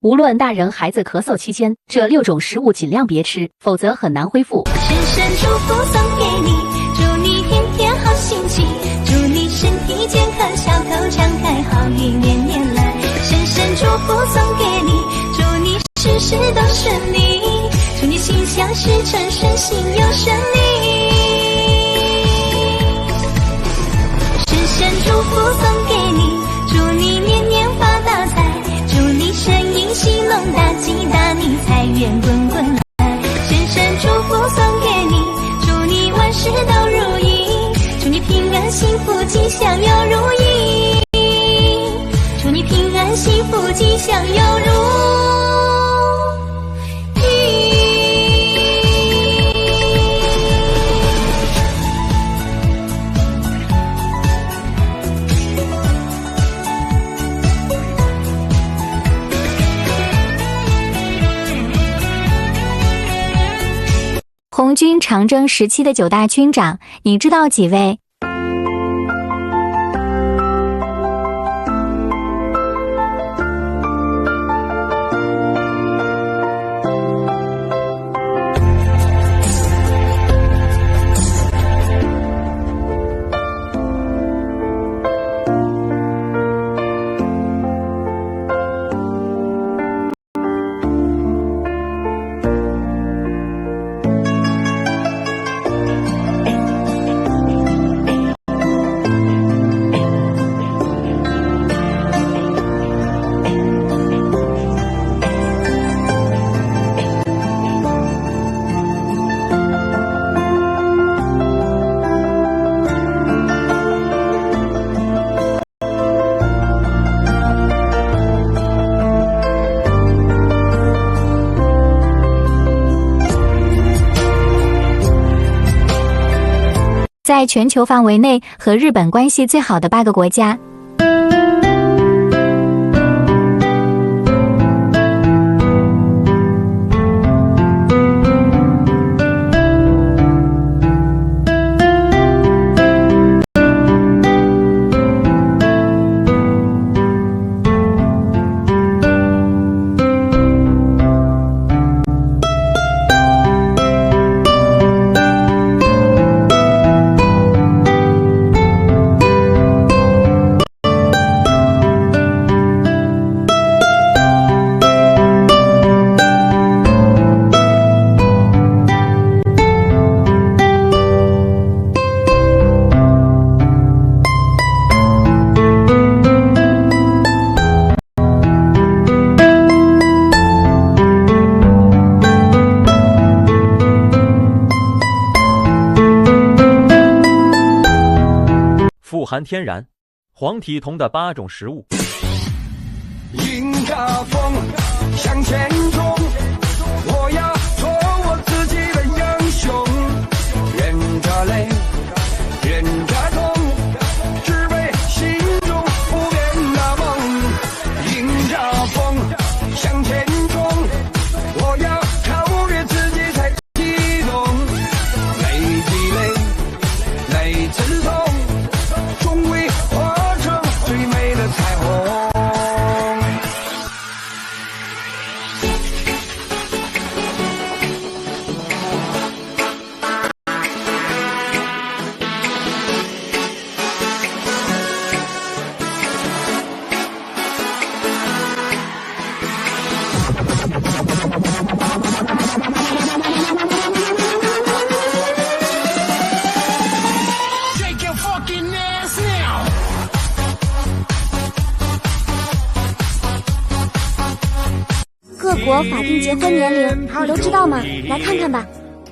无论大人孩子咳嗽期间，这6种食物尽量别吃，否则很难恢复。深深祝福送给你，祝你天天好心情，祝你身体健康，小口常开，好运年年来。深深祝福送给你，祝你事事都顺利，祝你心想事成，顺心又顺利。深深祝福送给你，祝你年年发大财，祝你生意兴隆，大吉大利，财源滚滚来。深深祝福送给你，祝你万事都如意，祝你平安幸福吉祥又如意，祝你平安幸福吉祥又如意。红军长征时期的9大军长，你知道几位？在全球范围内和日本关系最好的8个国家。富含天然、黄体酮的8种食物。迎着风向前冲，我要做我自己的英雄，忍着泪，忍着痛，只为心中不变的梦。迎着风向前冲，我要超越自己才激动，每滴泪，每次痛，终会化成最美的彩虹。各国法定结婚年龄你都知道吗？来看看吧。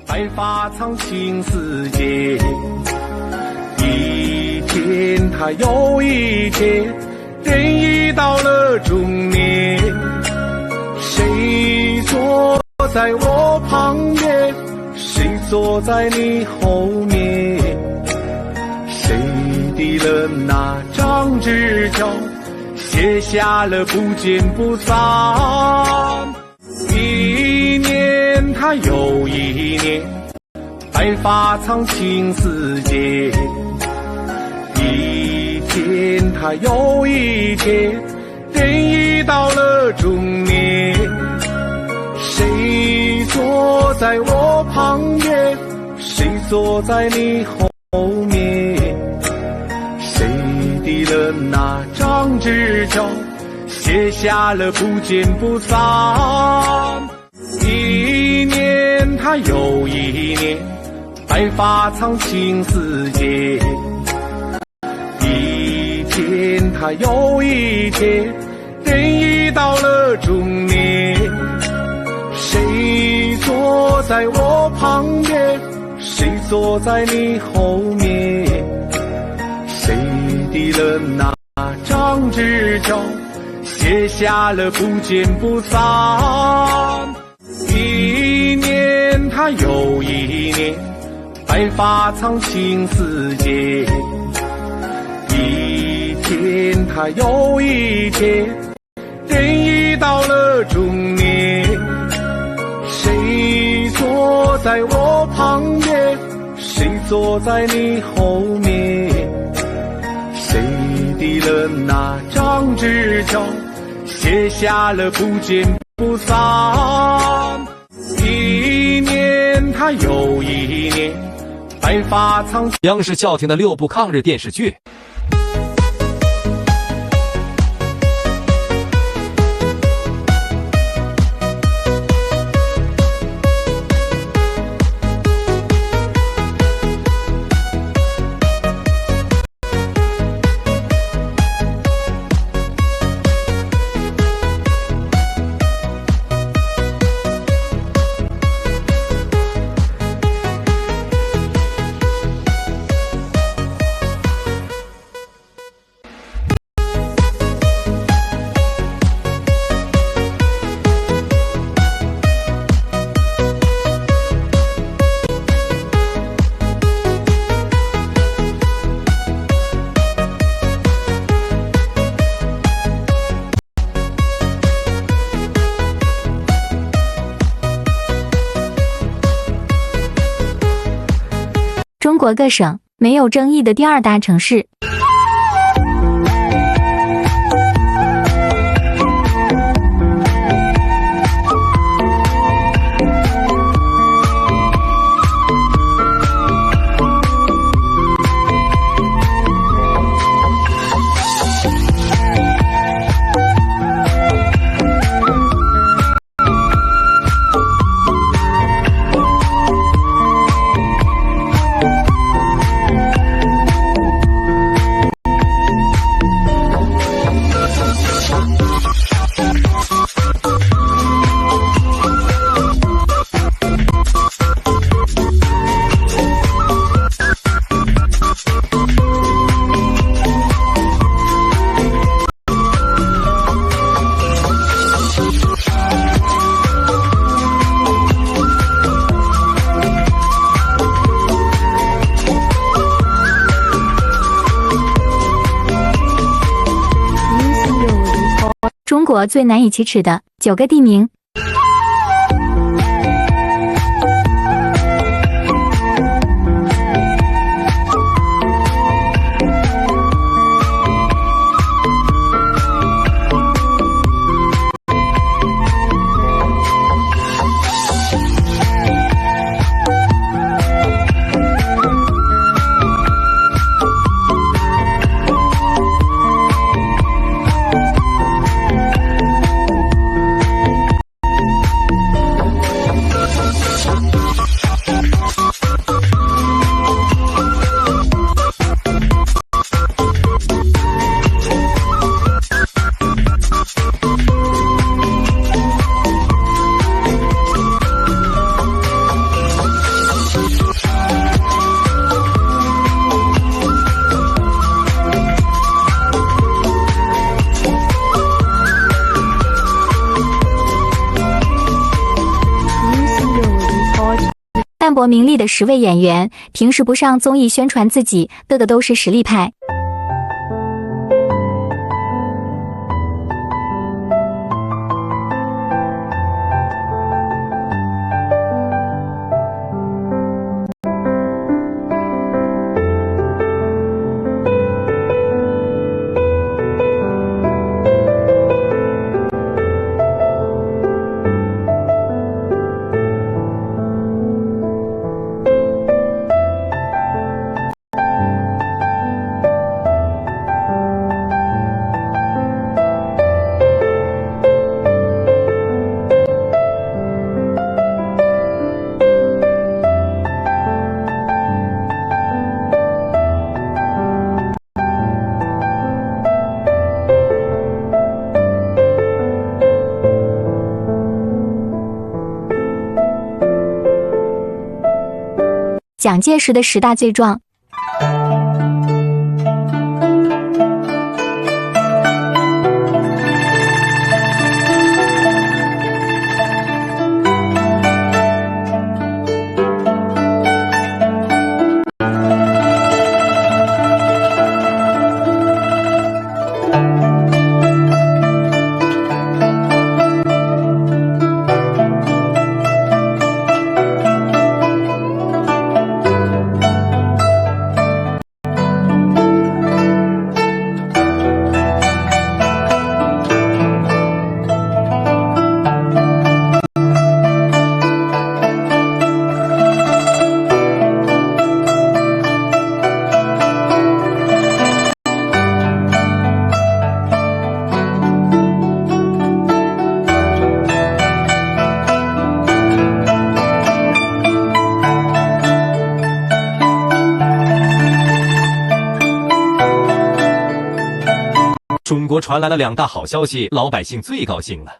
白发苍青似箭，一天他又一天，人已到了中年。谁坐在我旁边？谁坐在你后面？谁递了那张纸条？写下了不见不散。一年他又一年，白发苍青似箭。一天他又一天，人已到了中年，谁坐在我旁边？谁坐在你后面？谁递了那张纸条，写下了不见不散？一年它又一年，白发苍青似箭。一天它又一天，人已到了中年，谁坐在我旁边？谁坐在你后面？谁递了那张纸条，写下了不见不散？一年它又一年，白发苍青似箭。一天它又一天，人已到了中年，谁坐在我旁边？谁坐在你后面？谁递了那张纸条，写下了不见不散？一年它又一年，白发苍青。央视叫停的6部抗日电视剧。中国各省没有争议的第2大城市。中国最难以启齿的9个地名。淡泊名利的10位演员，平时不上综艺宣传自己，个个都是实力派。蒋介石的10大罪状。中国传来了2大好消息，老百姓最高兴了。